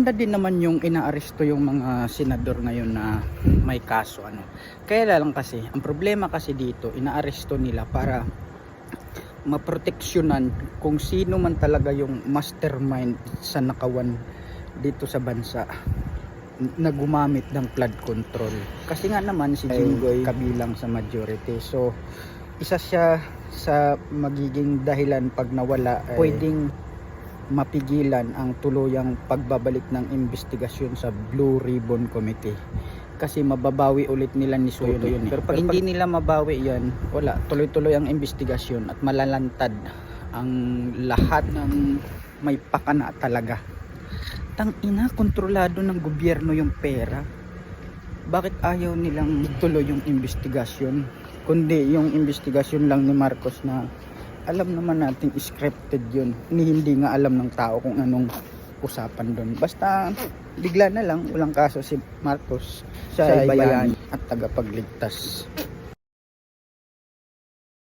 maganda din naman yung inaaresto yung mga senador ngayon na may kaso ano. Kaya lang kasi, ang problema kasi dito, inaaresto nila para maproteksyonan kung sino man talaga yung mastermind sa nakawan dito sa bansa na gumamit ng flood control. Kasi nga naman si Jinggoy kabilang sa majority. So isa siya sa magiging dahilan pag nawala, pwedeng mapigilan ang tuluyang pagbabalik ng investigasyon sa Blue Ribbon Committee. Kasi mababawi ulit nila ni Soto yun. Pero pag hindi nila mabawi yan, wala, tuloy-tuloy ang investigasyon at malalantad ang lahat ng may pakana talaga. Tang-ina, kontrolado ng gobyerno yung pera. Bakit ayaw nilang ituloy yung investigasyon? Kundi yung investigasyon lang ni Marcos na alam naman natin scripted yun. Hindi nga alam ng tao kung anong usapan doon. Basta bigla na lang, walang kaso si Marcos sa bayani at tagapagligtas.